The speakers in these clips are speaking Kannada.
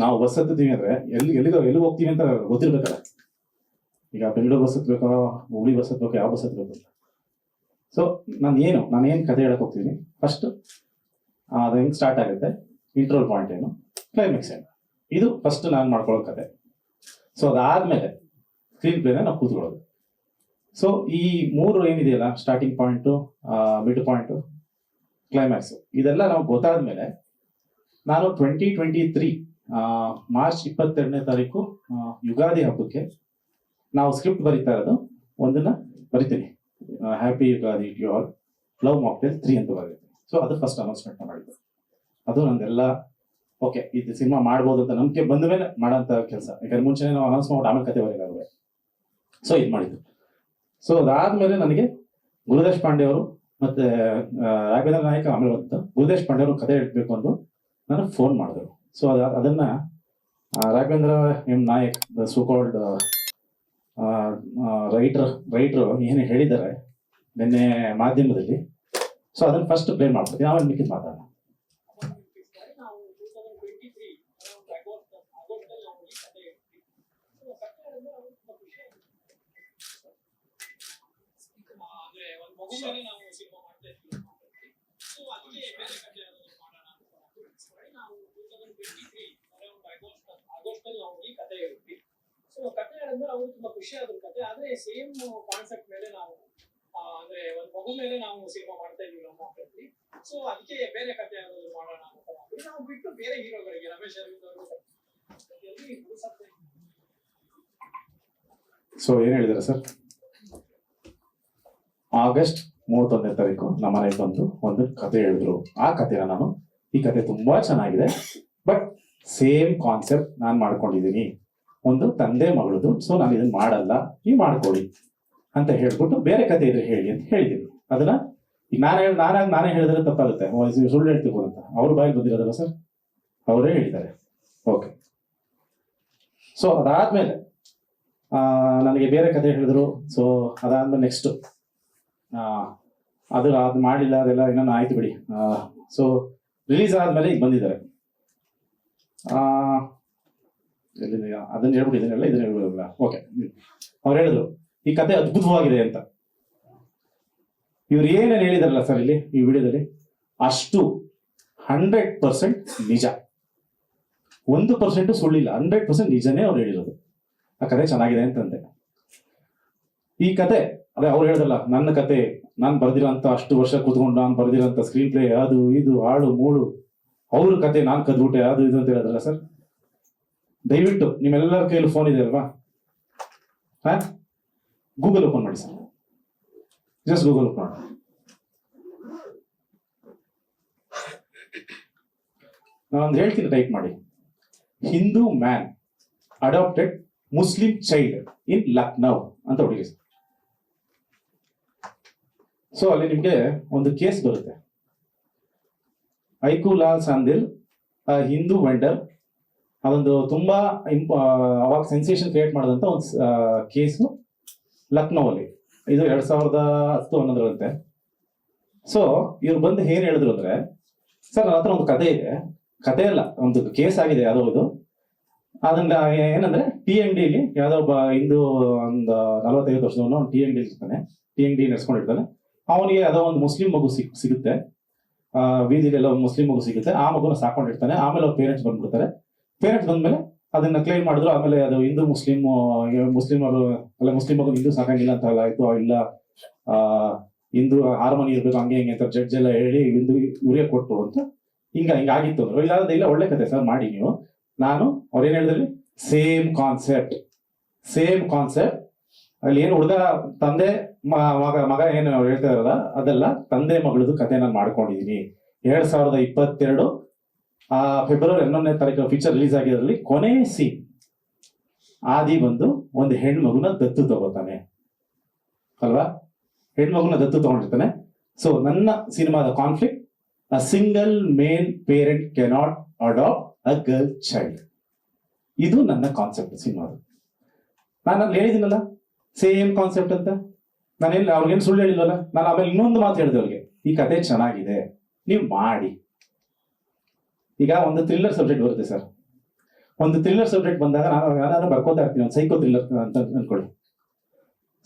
ನಾವು ಬಸ್ ಹತ್ತೀವಿ ಅಂದ್ರೆ ಎಲ್ಲಿಗೆ ಹೋಗ್ತೀವಿ ಅಂತ ಗೊತ್ತಿರ್ಬೇಕಲ್ಲ. ಈಗ ಬೆಂಗಳೂರು ಬಸ್ ಹತ್ಬೇಕೋ, ಹುಬ್ಳಿ ಬಸ್ ಹತ್ಬೇಕೋ, ಯಾವ ಬಸ್ ಹತ್ಬೇಕು ಅಂತ. ಸೊ ನಾನೇನು ಕತೆ ಹೇಳಕ್ ಹೋಗ್ತೀನಿ, ಫಸ್ಟ್ ಅದು ಹೆಂಗೆ ಸ್ಟಾರ್ಟ್ ಆಗುತ್ತೆ, ಇಂಟ್ರೋಲ್ ಪಾಯಿಂಟ್ ಏನು, ಕ್ಲೈಮ್ಯಾಕ್ಸ್ ಏನು, ಇದು ಫಸ್ಟ್ ನಾನು ಮಾಡ್ಕೊಳ್ಳೋ ಕತೆ. ಸೊ ಅದಾದ್ಮೇಲೆ ಸ್ಕ್ರೀನ್ ಪ್ಲೇನ ನಾವು ಕೂತ್ಕೊಳ್ಳೋದು. ಸೊ ಈ ಮೂರು ಏನಿದೆಯಲ್ಲ, starting point, mid point, climax, ಇದೆಲ್ಲ ನಾವು ಗೊತ್ತಾದ್ಮೇಲೆ ನಾನು 2023 ಮಾರ್ಚ್ 22ನೇ ತಾರೀಕು ಯುಗಾದಿ ಹಬ್ಬಕ್ಕೆ ನಾವು ಸ್ಕ್ರಿಪ್ಟ್ ಬರೀತಾ ಇರೋದು ಒಂದನ್ನ ಬರಿತೀನಿ. Happy Ugadi to all, love mocktail 3 ಅಂತ ಬರೀತೀನಿ. ಸೊ ಅದು ಫಸ್ಟ್ ಅನೌನ್ಸ್ಮೆಂಟ್ ಮಾಡಿದ್ದು. ಅದು ನಂದೆಲ್ಲ ಓಕೆ, ಇದು ಸಿನಿಮಾ ಮಾಡ್ಬೋದು ಅಂತ ನಂಬಿಕೆ ಬಂದ ಮೇಲೆ ಮಾಡೋಂಥ ಕೆಲಸ. ಯಾಕಂದ್ರೆ ಮುಂಚೆನೇ ನಾವು ಅನೌನ್ಸ್ ಮಾಡಿ ಆಮೇಲೆ ಕತೆ ಬರೀಲಾರುವೆ. ಸೊ ಇದು ಮಾಡಿದ್ದು. ಸೊ ಅದಾದ್ಮೇಲೆ ನನಗೆ ಗುರುದೇಶ್ ಪಾಂಡೆ ಅವರು ಮತ್ತೆ ರಾಘವೇಂದ್ರ ನಾಯಕ ಆಮೇಲೆ ಬಂತು. ಗುರುದೇಶ್ ಪಾಂಡೆ ಅವರು ಕತೆ ಹೇಳ್ಬೇಕು ಅಂತ ನನಗೆ ಫೋನ್ ಮಾಡಿದ್ರು. ಸೊ ಅದನ್ನ ರಾಘವೇಂದ್ರ ನಾಯಕ್, ಸೋಕಾಲ್ಡ್ ರೈಟ್ರು ಏನು ಹೇಳಿದ್ದಾರೆ ನಿನ್ನೆ ಮಾಧ್ಯಮದಲ್ಲಿ, ಸೊ ಅದನ್ನ ಫಸ್ಟ್ ಪ್ಲೇ ಮಾಡ್ತೀನಿ, ಆಮೇಲೆ ಮಿಕ್ಕಿದ್ ಮಾತಾಡೋಣ. ಸೊ ಕತೆ ಹೇಳಿದ್ರೆ ಅವರು ತುಂಬಾ ಖುಷಿ ಆದ್ರು ಕತೆ. ಆದ್ರೆ ಸೇಮ್ ಕಾನ್ಸೆಪ್ಟ್ ಮೇಲೆ ನಾವು ಅಂದ್ರೆ ಒಂದು ಮಗು ಮೇಲೆ ನಾವು ಸಿನಿಮಾ ಮಾಡ್ತಾ ಇದೀವಿ ನಮ್ಮ ಮಕ್ಕಳಲ್ಲಿ. ಸೊ ಅದಕ್ಕೆ ಬೇರೆ ಕತೆ ಯಾವ್ದಾದ್ರು ಮಾಡೋಣ ಅಂತ ನಾವು ಬಿಟ್ಟು ಬೇರೆ ಹೀರೋಗಳಿಗೆ ರಮೇಶ್ ಅರವಿಂದ್ ಅವರು. ಸೊ ಏನ್ ಹೇಳಿದಾರೆ ಸರ್, ಆಗಸ್ಟ್ 31ನೇ ತಾರೀಕು ನಮ್ಮ ಮನೆಗೆ ಬಂದು ಒಂದು ಕತೆ ಹೇಳಿದ್ರು. ಆ ಕತೆನ ನಾನು, ಈ ಕತೆ ತುಂಬಾ ಚೆನ್ನಾಗಿದೆ, ಬಟ್ ಸೇಮ್ ಕಾನ್ಸೆಪ್ಟ್ ನಾನು ಮಾಡ್ಕೊಂಡಿದ್ದೀನಿ, ಒಂದು ತಂದೆ ಮಗಳದು. ಸೊ ನಾನು ಇದನ್ನ ಮಾಡಲ್ಲ, ನೀವು ಮಾಡ್ಕೊಳ್ಳಿ ಅಂತ ಹೇಳ್ಬಿಟ್ಟು ಬೇರೆ ಕತೆ ಇದ್ರೆ ಹೇಳಿ ಅಂತ ಹೇಳಿದ್ದೀನಿ. ಅದನ್ನ ಈಗ ನಾನೇ ಹೇಳಿದ್ರೆ ತಪ್ಪಾಗುತ್ತೆ, ಸುಳ್ಳು ಹೇಳ್ತಿರ್ಬೋದು ಅಂತ. ಅವ್ರ ಬಾಯಲ್ಲಿ ಬಂದಿರೋದಲ್ಲ ಸರ್, ಅವರೇ ಹೇಳಿದ್ದಾರೆ. ಓಕೆ. ಸೊ ಅದಾದ್ಮೇಲೆ ನನಗೆ ಬೇರೆ ಕತೆ ಹೇಳಿದ್ರು. ಸೊ ಅದಾದ್ಮೇಲೆ ನೆಕ್ಸ್ಟ್ ಅದು ಮಾಡಿಲ್ಲ, ಅದೆಲ್ಲ ಇನ್ನೂ ಆಯ್ತು ಬಿಡಿ. ಸೊ ರಿಲೀಸ್ ಆದ್ಮೇಲೆ ಈಗ ಬಂದಿದ್ದಾರೆ. ಅದನ್ನ ಹೇಳ್ಬಿಟ್ಟಿದ್ದೀನಲ್ಲ, ಇದನ್ನ ಹೇಳ್ಬಿಡಲ್ಲ. ಓಕೆ, ಅವ್ರು ಹೇಳಿದ್ರು ಈ ಕತೆ ಅದ್ಭುತವಾಗಿದೆ ಅಂತ. ಇವ್ರು ಏನೇನು ಹೇಳಿದಾರಲ್ಲ ಸರ್ ಇಲ್ಲಿ ಈ ವಿಡಿಯೋದಲ್ಲಿ, ಅಷ್ಟು 100% ನಿಜ, 1% ಸುಳ್ಳಿಲ್ಲ, 100% ನಿಜನೇ ಅವ್ರು ಹೇಳಿರೋದು. ಆ ಕತೆ ಚೆನ್ನಾಗಿದೆ ಅಂತಂದೆ. ಈ ಕತೆ ಅದೇ ಅವ್ರು ಹೇಳಿದ್ರಲ್ಲ, ನನ್ನ ಕತೆ, ನಾನು ಬರ್ದಿರೋಂಥ ಅಷ್ಟು ವರ್ಷ ಕೂತ್ಕೊಂಡು ನಾನು ಬರ್ದಿರೋಂಥ ಸ್ಕ್ರೀನ್ ಪ್ಲೇ, ಅದು ಇದು ಹಾಳು ಮೂಳು, ಅವ್ರ ಕತೆ ನಾನು ಕದ್ಬಿಟ್ಟೆ, ಅದು ಇದು ಅಂತ ಹೇಳಿದ್ರಲ್ಲ ಸರ್. ದಯವಿಟ್ಟು ನಿಮ್ಮೆಲ್ಲರ ಕೈಯಲ್ಲಿ ಫೋನ್ ಇದೆ ಅಲ್ವಾ, ಗೂಗಲ್ ಓಪನ್ ಮಾಡಿ ಸರ್, ಜಸ್ಟ್ ಗೂಗಲ್ ಓಪನ್ ಮಾಡಿ. ನಾನೊಂದು ಹೇಳ್ತೀನಿ, ಟೈಪ್ ಮಾಡಿ, Hindu man adopted Muslim child in Lucknow ಅಂತ ಹೊಡಿರಿ. ಸೊ ಅಲ್ಲಿ ನಿಮ್ಗೆ ಒಂದು ಕೇಸ್ ಬರುತ್ತೆ. ಐಕುಲಾಲ್ ಸಂದಿಲ್, ಹಿಂದೂ ವೆಂಡರ್, ಅದೊಂದು ತುಂಬಾ ಅವಾಗ ಸೆನ್ಸೇಷನ್ ಕ್ರಿಯೇಟ್ ಮಾಡಿದಂತ ಒಂದು ಕೇಸು ಲಕ್ನೋ ಅಲ್ಲಿ. ಇದು 2010-11 ಸೊ ಇವ್ರು ಬಂದು ಏನ್ ಹೇಳಿದ್ರು ಅಂದ್ರೆ, ಸರ್ ನನ್ನ ಹತ್ರ ಒಂದು ಕತೆ ಇದೆ, ಕತೆ ಅಲ್ಲ, ಒಂದು ಕೇಸ್ ಆಗಿದೆ ಯಾವುದೋ ಇದು. ಅದನ್ನ ಏನಂದ್ರೆ ಟಿ ಅಂಗಡಿಲಿ ಯಾವ್ದೋ ಒಬ್ಬ ಹಿಂದೂ ಒಂದು 45 ವರ್ಷದವನು ಟಿ ಅಂಗಡಿ ಇರ್ತಾನೆ, ಟಿ ಅಂಗಡಿ ನಡೆಸ್ಕೊಂಡಿರ್ತಾನೆ. ಅವನಿಗೆ ಯಾವುದೋ ಒಂದು ಮುಸ್ಲಿಂ ಮಗು ಸಿಗುತ್ತೆ, ಬೀದಿಲೆಲ್ಲ ಒಂದು ಮುಸ್ಲಿಂ ಮಗು ಸಿಗುತ್ತೆ. ಆ ಮಗುನ ಸಾಕೊಂಡಿರ್ತಾನೆ. ಆಮೇಲೆ ಅವ್ರ ಪೇರೆಂಟ್ಸ್ ಬಂದ್ಬಿಡ್ತಾರೆ. ಪೇರೆಂಟ್ಸ್ ಬಂದ್ಮೇಲೆ ಅದನ್ನ ಕ್ಲೈಮ್ ಮಾಡಿದ್ರು. ಆಮೇಲೆ ಅದು ಹಿಂದೂ ಮುಸ್ಲಿಮರು ಅಲ್ಲ, ಮುಸ್ಲಿಂ ಮಗು ಹಿಂದೂ ಸಾಕಂಗಿಲ್ಲ ಅಂತ ಆಯ್ತು, ಇಲ್ಲ ಹಿಂದೂ ಹಾರ್ಮೋನಿ ಇರ್ಬೇಕು ಹಂಗೆ ಹಿಂಗೆ ಅಂತ ಜಡ್ಜ್ ಎಲ್ಲ ಹೇಳಿ ಹಿಂದೂ ಇವ್ರಿಗೆ ಕೊಟ್ಟರು ಅಂತ ಹಿಂಗಾಗಿತ್ತು ಅಂದ್ರೆ, ಇಲ್ಲ ಒಳ್ಳೆ ಕತೆ ಸರ್ ಮಾಡಿ ನೀವು. ನಾನು ಅವ್ರೇನ್ ಹೇಳಿದ್ರಿ, ಸೇಮ್ ಕಾನ್ಸೆಪ್ಟ್ ಅಲ್ಲಿ ಏನು ಹುಡುಗ ತಂದೆ ಮಗ ಏನು ಹೇಳ್ತಾ ಇರಲ್ಲ, ಅದೆಲ್ಲ ತಂದೆ ಮಗಳದು ಕತೆ ನಾನು ಮಾಡ್ಕೊಂಡಿದೀನಿ. 2022 ಫೆಬ್ರವರಿ 11ನೇ ತಾರೀಕು ಪಿಕ್ಚರ್ ರಿಲೀಸ್ ಆಗಿರೋದ್ರಲ್ಲಿ ಕೊನೆ ಸೀನ್, ಆದಿ ಬಂದು ಒಂದು ಹೆಣ್ಮಗುನ ದತ್ತು ತಗೋತಾನೆ ಅಲ್ವಾ, ಹೆಣ್ಮಗುನ ದತ್ತು ತಗೊಂಡಿರ್ತಾನೆ. ಸೊ ನನ್ನ ಸಿನಿಮಾದ conflict, a single male parent cannot adopt a girl child. ಇದು ನನ್ನ ಕಾನ್ಸೆಪ್ಟ್ ಸಿನಿಮಾದ. ನಾನು ಅಲ್ಲಿ ಹೇಳಿದ್ದೀನಲ್ಲ ಸೇಮ್ ಕಾನ್ಸೆಪ್ಟ್ ಅಂತ. ನಾನೇನು ಅವ್ರಿಗೇನು ಸುಳ್ಳು ಹೇಳಿಲ್ವಲ್ಲ. ನಾನು ಆಮೇಲೆ ಇನ್ನೊಂದು ಮಾತು ಹೇಳಿದೆ ಅವ್ರಿಗೆ, ಈ ಕತೆ ಚೆನ್ನಾಗಿದೆ, ನೀವು ಮಾಡಿ. ಈಗ ಒಂದು ಥ್ರಿಲ್ಲರ್ ಸಬ್ಜೆಕ್ಟ್ ಬರುತ್ತೆ ಸರ್, ಒಂದು ಥ್ರಿಲ್ಲರ್ ಸಬ್ಜೆಕ್ಟ್ ಬಂದಾಗ ನಾನು ಬರ್ಕೋತಾ ಇರ್ತೀನಿ, ಒಂದು ಸೈಕೋ ಥ್ರಿಲ್ಲರ್ ಅಂತ ಅನ್ಕೊಳ್ಳಿ.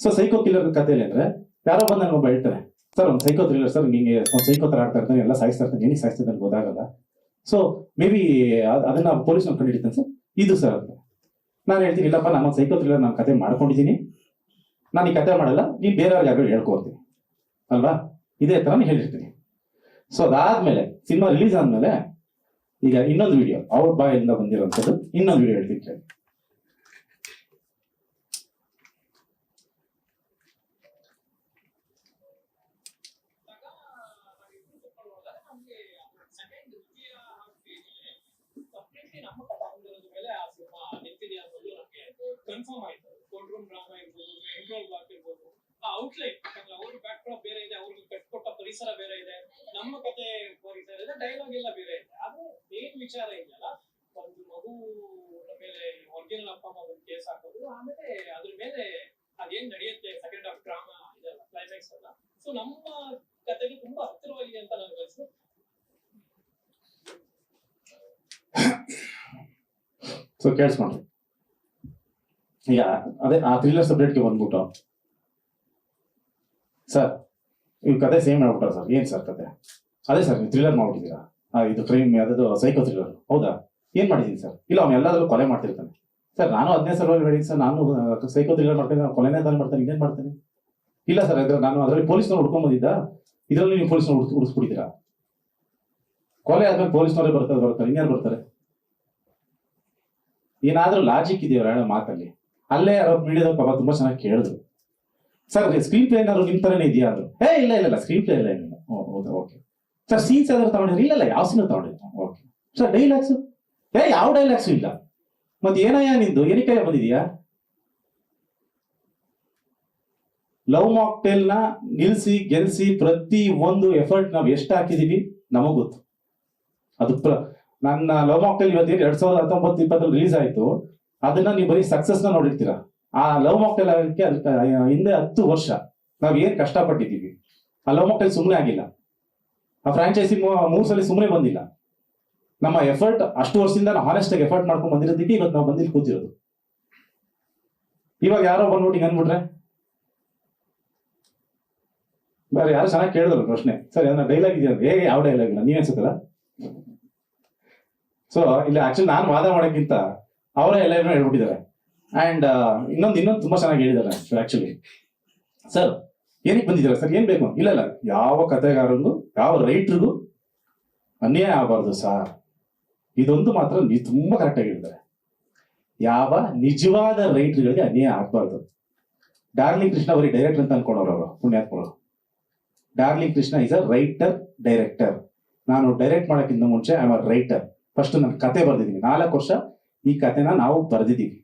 ಸೊ ಸೈಕೋ ಕಿಲ್ಲರ್ ಕಥೆಯಲ್ಲಿ ಅಂದ್ರೆ ಯಾರೋ ಬಂದು ನನಗೊಬ್ಬ ಹೇಳ್ತಾರೆ, ಸರ್ ಒಂದು ಸೈಕೋ ಥ್ರಿಲ್ಲರ್ ಸರ್, ಹಿಂಗೆ ಒಂದು ಸೈಕೋ ತರ ಆಡ್ತಾ ಇರ್ತಾನೆ, ಎಲ್ಲ ಸಾಯಿಸ್ತಾ ಇರ್ತಾನೆ, ಏನಿಗೆ ಸಾಯಿಸ್ತಿದ್ದೆ ಅಂತ ಗೊತ್ತಾಗಲ್ಲ. ಸೊ ಮೇ ಬಿ ಅದನ್ನ ಪೊಲೀಸ್ ನಾವು ಕಂಡಿಡ್ತಾನೆ ಸರ್, ಇದು ಸರ್ ಅಂತ ನಾನು ಹೇಳ್ತೀನಿ. ಇಲ್ಲಪ್ಪ ನಾನು ಸೈಕೋ ಥ್ರಿಲ್ಲರ್ ನಾನು ಕತೆ ಮಾಡ್ಕೊಂಡಿದ್ದೀನಿ, ನಾನು ಈ ಕತೆ ಮಾಡಲ್ಲ, ನೀನು ಬೇರೆಯವ್ರಿಗೆ ಹೇಳ್ಕೊಡ್ತೀನಿ ಅಲ್ವಾ, ಇದೇ ತರ ನಾನು ಹೇಳಿರ್ತೀನಿ. ಸೊ ಅದಾದ್ಮೇಲೆ ಸಿನಿಮಾ ರಿಲೀಸ್ ಆದ್ಮೇಲೆ ಈಗ ಇನ್ನೊಂದು ವಿಡಿಯೋ ಅವ್ರ ಬಾಯಿಂದ ಬಂದಿರೋಂಥದ್ದು, ಇನ್ನೊಂದು ವಿಡಿಯೋ ಹೇಳ್ತೀನಿ ಕೇಳಿ. ನಮ್ಮ ಕಥಾಂತರದ ಮೇಲೆ ಆ ಸಿನಿಮಾ ನಿಂತಿದೆ ಅನ್ನೋದು ನಮಗೆ ಕನ್ಫರ್ಮ್ ಆಯ್ತು. ಕೋರ್ಟ್ ರೂಮ್ ಡ್ರಾಮಾ ಇರ್ಬೋದು, ಇಂಟ್ರೋಲ್ ಬ್ಲಾಕ್ ಇರ್ಬೋದು, ಆ ಔಟ್ಲೈನ್ ಅವ್ರ ಬ್ಯಾಕ್ ಡ್ರಾಪ್ ಬೇರೆ ಇದೆ, ಅವ್ರಿಗೆ ಕಟ್ಕೊಟ್ಟ ಪರಿಸರ ಬೇರೆ ಇದೆ, ನಮ್ಮ ಕತೆ ಪರಿಸರ ಇದೆ, ಡೈಲಾಗ್ ಎಲ್ಲ ಬೇರೆ ಇದೆ. ಆದ್ರೆ ಮೇನ್ ವಿಚಾರ ಇದೆಯಲ್ಲ, ಒಂದು ಮಗು ಮೇಲೆ ಒರಿಜಿನಲ್ ಅಪ್ಪ ಅಮ್ಮ ಒಂದು ಕೇಸ್ ಹಾಕೋದು, ಆಮೇಲೆ ಅದ್ರ ಮೇಲೆ ಅದೇನ್ ನಡೆಯುತ್ತೆ ಸೆಕೆಂಡ್ ಹಾಫ್ ಡ್ರಾಮಾ ಇದೆಲ್ಲ ಕ್ಲೈಮ್ಯಾಕ್ಸ್ ಅಲ್ಲ. ಸೊ ನಮ್ಮ ಕತೆಗೆ ತುಂಬಾ ಹತ್ತಿರವಾಗಿದೆ ಅಂತ ನನಗೆ ಅನಿಸ್ತು. ಸೊ ಕೇಳಿಸ್ಕೊಂಡ್ರಿ, ಈಗ ಅದೇ ಆ ಥ್ರಿಲ್ಲರ್ ಸಬ್ಜೆಕ್ಟ್ಗೆ ಬಂದ್ಬಿಟ್ಟು ಸರ್ ಇವ್ ಕತೆ ಸೇಮ್ ಮಾಡ್ಬಿಟ್ಟಾರ ಸರ್, ಏನ್ ಸರ್ ಕತೆ? ಅದೇ ಸರ್ ನೀವು ಥ್ರಿಲ್ಲರ್ ಮಾಡ್ಬಿಟ್ಟಿದ್ದೀರಾ, ಇದು ಕ್ರೈಮ್ ಯಾವ್ದು ಸೈಕೋ ಥ್ರಿಲ್ಲರ್, ಹೌದಾ? ಏನ್ ಮಾಡಿದೀನಿ ಸರ್? ಇಲ್ಲ ಅವ್ನು ಎಲ್ಲಾದ್ರೂ ಕೊಲೆ ಮಾಡ್ತಿರ್ತಾನೆ ಸರ್, ನಾನು 15 ಸಲ ಹೇಳಿದ್ದೀನಿ ಸರ್, ನಾನು ಸೈಕೋ ಥ್ರಿಲ್ಲರ್ ಮಾಡ್ತೇನೆ, ನಾನು ಕೊಲೆನೇ ತಾನೇ ಮಾಡ್ತಾನೆ, ಇನ್ನೇನ್ ಮಾಡ್ತೇನೆ? ಇಲ್ಲ ಸರ್ ನಾನು ಅದರಲ್ಲಿ ಪೊಲೀಸ್ನವ್ರು ಹುಡ್ಕೊಂಡ್ ಬಂದಿದ್ದ, ಇದರಲ್ಲಿ ನೀವು ಪೊಲೀಸ್ನವ್ರು ಹುಡ್ಸ್ಬಿಟ್ಟಿದ್ದೀರಾ, ಕೊಲೆ ಆದ್ಮೇಲೆ ಪೊಲೀಸ್ನವರೇ ಬರ್ತಾರೆ, ಇನ್ಯಾರು ಬರ್ತಾರೆ? ಏನಾದ್ರೂ ಲಾಜಿಕ್ ಇದೆಯೋ ಹೇಳೋ ಮಾತಲ್ಲಿ? ಅಲ್ಲೇ ಮೀಡಿಯಾದವ್ರು ಪಾಪ ತುಂಬಾ ಚೆನ್ನಾಗಿ ಕೇಳಿದ್ರು, ಸರ್ ಸ್ಕ್ರೀನ್ ಪ್ಲೇ ಏನಾದ್ರು ನಿಮ್ ತರನೇ ಇದೆಯಾ ಅಂದ್ರು. ಇಲ್ಲ ಸ್ಕ್ರೀನ್ ಪ್ಲೇ ಇಲ್ಲ ಏನಿಲ್ಲ. ಹೌದಾ, ಓಕೆ ಸರ್. ಸೀನ್ಸ್ ಯಾವ್ದಾದ್ರು ತಗೊಂಡಿದ್ರು? ಇಲ್ಲ ಯಾವ ಸೀನ್ ತಗೊಂಡಿದ್ರು? Okay sir. ಡೈಲಾಗ್ಸ್? ಯಾವ ಡೈಲಾಗ್ಸು ಇಲ್ಲ. ಮತ್ತೆ ಏನಯ್ಯ ನಿಂದು, ಏನಕ್ಕೆ ಬಂದಿದ್ಯಾ? ಲವ್ ಮಾಕ್ಟೇಲ್ ನ ನಿಲ್ಸಿ ಗೆಲ್ಸಿ ಪ್ರತಿ ಒಂದು ಎಫರ್ಟ್ ನಾವ್ ಎಷ್ಟು ಹಾಕಿದೀವಿ ನಮಗ್ ಗೊತ್ತು. ಅದು ನನ್ನ ಲವ್ ಮಾಕ್ಟೇಲ್ ಇವತ್ತೇನು 2019-20 ರಿಲೀಸ್ ಆಯ್ತು, ಅದನ್ನ ನೀವು ಬರೀ ಸಕ್ಸಸ್ ನ ನೋಡಿರ್ತೀರಾ. ಆ ಲವ್ ಮಾಕ್ಟೇಲ್ ಆಗಕ್ಕೆ ಅದಕ್ಕೆ ಹಿಂದೆ 10 ವರ್ಷ ನಾವ್ ಏನ್ ಕಷ್ಟಪಟ್ಟಿದ್ದೀವಿ. ಆ ಲವ್ ಮಾಕ್ಟೇಲ್ ಸುಮ್ಮನೆ ಆಗಿಲ್ಲ, ಆ ಫ್ರಾಂಚೈಸಿ 3 ಸಲ ಸುಮ್ಮನೆ ಬಂದಿಲ್ಲ. ನಮ್ಮ ಎಫರ್ಟ್ ಅಷ್ಟು ವರ್ಷದಿಂದ ನಾವು ಹಾನೆಸ್ಟ್ ಆಗಿ ಎಫರ್ಟ್ ಮಾಡ್ಕೊಂಡು ಬಂದಿರೋದಕ್ಕೆ ಇವತ್ತು ನಾವು ಬಂದಿಲ್ಲಿ ಕೂತಿರೋದು. ಇವಾಗ ಯಾರೋ ಬಂದ್ಬಿಟ್ಟು ಹಿಂಗ್ ಅಂದ್ಬಿಟ್ರೆ, ಬೇರೆ ಯಾರು ಚೆನ್ನಾಗಿ ಕೇಳಿದ್ರು ಪ್ರಶ್ನೆ, ಸರ್ ಏನಾರ ಡೈಲಾಗ್ ಇದೆಯಾ? ಹೇಗೆ ಯಾವ ಡೈಲಾಗ್ ಇಲ್ಲ, ನೀವ್ ಅನ್ಸುತ್ತಲ್ಲ. ಸೊ ಇಲ್ಲಿ ಆಕ್ಚುಲಿ ನಾನು ವಾದ ಮಾಡೋಕ್ಕಿಂತ ಅವರೇ ಎಲ್ಲ ಹೇಳ್ಬಿಟ್ಟಿದ್ದಾರೆ. ಅಂಡ್ ಇನ್ನೊಂದು ತುಂಬಾ ಚೆನ್ನಾಗಿ ಹೇಳಿದ್ದಾರೆ ಆಕ್ಚುಲಿ. ಸರ್ ಏನಕ್ಕೆ ಬಂದಿದ್ದಾರೆ ಸರ್, ಏನ್ ಬೇಕು? ಇಲ್ಲ ಯಾವ ಕಥೆಗಾರರಿಗೂ ಯಾವ ರೈಟ್ರಿಗೂ ಅನ್ಯಾಯ ಆಗಬಾರ್ದು ಸರ್, ಇದೊಂದು ಮಾತ್ರ ನೀವು ತುಂಬಾ ಕರೆಕ್ಟ್ ಆಗಿ ಹೇಳಿದ್ದಾರೆ. ಯಾವ ನಿಜವಾದ ರೈಟ್ರ್ಗಳಿಗೆ ಅನ್ಯಾಯ ಆಗ್ಬಾರ್ದು. ಡಾರ್ಲಿಂಗ್ ಕೃಷ್ಣ ಬರೀ ಡೈರೆಕ್ಟರ್ ಅಂತ ಅನ್ಕೊಂಡವ್ರು ಅವರು, ಪುಣ್ಯಾತ್ಮಗಳು. Darling Krishna is a writer director. ನಾನು ಡೈರೆಕ್ಟ್ ಮಾಡೋಕ್ಕಿಂತ ಮುಂಚೆ I am a writer. First ನಾನು ಕತೆ ಬರೆದಿದ್ದೀನಿ, 4 ವರ್ಷ ಈ ಕತೆನ ನಾವು ಬರೆದಿದ್ದೀವಿ,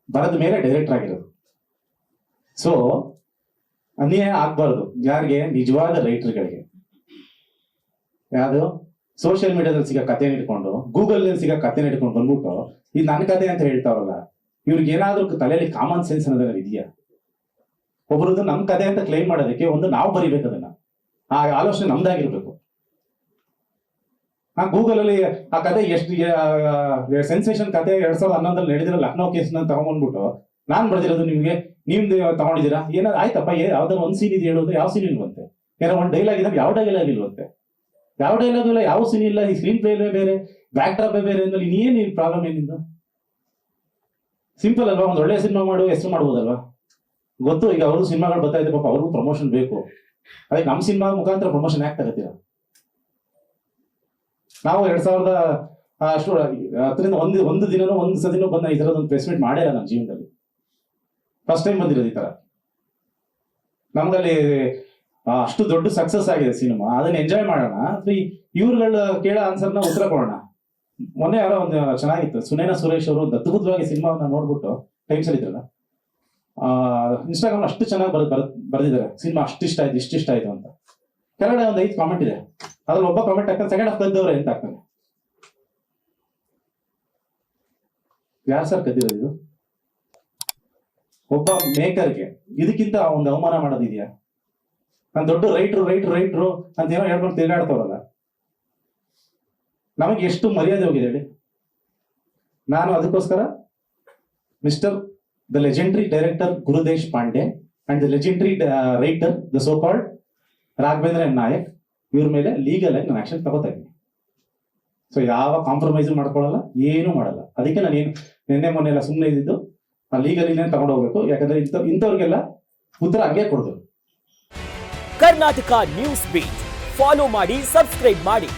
ಬರೆದ ಮೇಲೆ ಡೈರೆಕ್ಟರ್ ಆಗಿರೋದು. ಸೊ ಅನ್ಯಾಯ ಆಗ್ಬಾರ್ದು ಯಾರಿಗೆ? ನಿಜವಾದ ರೈಟರ್ಗಳಿಗೆ. ಯಾವುದು ಸೋಷಿಯಲ್ ಮೀಡಿಯಾದಲ್ಲಿ ಸಿಗೋ ಕತೆ ಇಟ್ಕೊಂಡು, ಗೂಗಲ್ ನಲ್ಲಿ ಸಿಗೋ ಕತೆ ಇಟ್ಕೊಂಡು ಬಂದ್ಬಿಟ್ಟು ಇದು ನನ್ನ ಕತೆ ಅಂತ ಹೇಳ್ತಾವ್ರಲ್ಲ, ಇವ್ರಿಗೆ ಏನಾದ್ರೂ ತಲೆಯಲ್ಲಿ ಕಾಮನ್ ಸೆನ್ಸ್ ಅನ್ನೋದನ್ನ ಇದೆಯಾ? ಒಬ್ಬರದ್ದು ನಮ್ ಕತೆ ಅಂತ ಕ್ಲೈಮ್ ಮಾಡೋದಕ್ಕೆ ಒಂದು ನಾವು ಬರಿಬೇಕು, ಅದನ್ನ ಆ ಆಲೋಚನೆ ನಮ್ದಾಗಿರ್ಬೇಕು. ಆ ಗೂಗಲ್ ಅಲ್ಲಿ ಆ ಕತೆ ಎಷ್ಟು ಸೆನ್ಸೇಷನ್ ಕತೆ 2011 ನಡೆದಿರೋ ಲಕ್ನೋ ಕೇಸ್ ನ ತಗೊಂಡ್ಬಂದ್ಬಿಟ್ಟು ನಾನ್ ಬರ್ದಿರೋದು ನಿಮ್ಗೆ ನಿಮ್ದು ತಗೊಂಡಿದ್ದೀರಾ? ಏನಾದ್ರು ಆಯ್ತಪ್ಪ, ಯಾವ್ದಾದ್ರು ಒಂದ್ ಸೀನ್ ಇದೆ ಹೇಳೋದು, ಯಾವ ಸೀನ್ ಇಲ್ವಂತೆ? ಏನೋ ಒಂದ್ ಡೈಲಾಗ್ ಇದ್ರೆ ಯಾವ ಡೈಲಾಗ್ ಇಲ್ವಂತೆ? ಯಾವ ಡೈಲಾಗ್ ಇಲ್ಲ, ಯಾವ ಸೀನ್ ಇಲ್ಲ, ಈ ಸ್ಕ್ರೀನ್ ಪ್ಲೇ ಬೇರೆ, ಬ್ಯಾಕ್ ಡ್ರಾಪ್ ಬೇರೆ ಅಂದ್ರೆ ಇನ್ನೇನು ಪ್ರಾಬ್ಲಮ್ ಏನಿದ್ದು? ಸಿಂಪಲ್ ಅಲ್ವಾ? ಒಂದ್ ಒಳ್ಳೆ ಸಿನಿಮಾ ಮಾಡು, ಹೆಸರು ಮಾಡ್ಬೋದಲ್ವಾ? ಗೊತ್ತು, ಈಗ ಅವರು ಸಿನಿಮಾಗಳು ಬರ್ತಾ ಇದೆ, ಪಾಪ ಅವ್ರಿಗೂ ಪ್ರಮೋಷನ್ ಬೇಕು. ಅದಕ್ಕೆ ನಮ್ಮ ಸಿನಿಮಾ ಮುಖಾಂತರ ಪ್ರಮೋಷನ್ ಯಾಕೆ ತಗೋತೀರಾ? ನಾವು 2010 ಒಂದು ದಿನನೂ ಒಂದು ಸದಿನೂ ಬಂದ ಈ ತರದೊಂದು ಪ್ರೆಸ್ ಮೀಟ್ ಮಾಡಿಲ್ಲ ನನ್ನ ಜೀವನದಲ್ಲಿ. ಫಸ್ಟ್ ಟೈಮ್ ಬಂದಿರೋದು ಈ ತರ. ನಮ್ಗಲ್ಲಿ ಅಷ್ಟು ದೊಡ್ಡ ಸಕ್ಸಸ್ ಆಗಿದೆ ಸಿನಿಮಾ, ಅದನ್ನ ಎಂಜಾಯ್ ಮಾಡೋಣ ಅಥವಾ ಇವ್ರುಗಳ ಕೇಳೋ ಆನ್ಸರ್ನ ಉತ್ತರ ಕೊಡೋಣ. ಮೊನ್ನೆ ಯಾರೋ ಒಂದು ಚೆನ್ನಾಗಿತ್ತು, ಸುನೇನಾ ಸುರೇಶ್ ಅವರು ಒಂದು ಅದ್ಭುತವಾಗಿ ಸಿನಿಮಾವನ್ನ ನೋಡ್ಬಿಟ್ಟು ಟೈಮ್ಸ್ ಅಲ್ಲಿ ಇದ್ರಲ್ಲ, ಇನ್ಸ್ಟಾಗ್ರಾಮ್ ಅಷ್ಟು ಚೆನ್ನಾಗಿ ಬರೆದಿದ್ದಾರೆ, ಸಿನಿಮಾ ಅಷ್ಟಿಷ್ಟ ಆಯ್ತು ಇಷ್ಟಿಷ್ಟ ಆಯ್ತು ಅಂತ. ಕೆಳಗಡೆ ಒಂದು 5 ಕಾಮೆಂಟ್ ಇದೆ, ಅದ್ರಲ್ಲಿ ಒಬ್ಬ ಕಾಮೆಂಟ್ ಹಾಕ್ತಾನೆ, ಸೆಕೆಂಡ್ ಹಾಫ್ ಕದ್ದವ್ರೆ ಅಂತ ಹಾಕ್ತಾನೆ. ಯಾರು ಸರ್ ಕದ್ದಿರೋದು? ಇದು ಒಬ್ಬ ಮೇಕರ್ಗೆ ಇದಕ್ಕಿಂತ ಒಂದು ಅವಮಾನ ಮಾಡೋದಿದೆಯಾ? ನಾನು ದೊಡ್ಡ ರೈಟ್ರು ಅಂತ ಏನೋ ಹೇಳ್ಕೊಂಡು ತಿರುಗಾಡ್ತವ್ರಲ್ಲ, ನಮಗೆ ಎಷ್ಟು ಮರ್ಯಾದೆ ಹೋಗಿದೆ ಹೇಳಿ. ನಾನು ಅದಕ್ಕೋಸ್ಕರ mister the legendary director Gurudesh Pande and the legendary writer the so called Raghavendra Nayak ಇವ್ರ ಮೇಲೆ ಲೀಗಲ್ ಆಗಿ ನಾನು ಆಕ್ಷನ್ ತಗೋತಾ ಇದ್ದೀನಿ. ಸೊ ಯಾವ ಕಾಂಪ್ರಮೈಸ್ ಮಾಡ್ಕೊಳ್ಳಲ್ಲ, ಏನೂ ಮಾಡಲ್ಲ. ಅದಕ್ಕೆ ನಾನು ಏನು ನಿನ್ನೆ ಮೊನ್ನೆ ಎಲ್ಲ ಸುಮ್ಮನೆ ಇದ್ದಿದ್ದು ಲೀಗಲಿನೇ ತಗೊಂಡು ಹೋಗ್ಬೇಕು. ಯಾಕಂದ್ರೆ ಇಂಥವ್ರಿಗೆಲ್ಲ ಉತ್ತರ ಹಂಗೆ ಕೊಡೋದು. ಕರ್ನಾಟಕ ನ್ಯೂಸ್ ಬೀಟ್ ಫಾಲೋ ಮಾಡಿ, ಸಬ್ಸ್ಕ್ರೈಬ್ ಮಾಡಿ.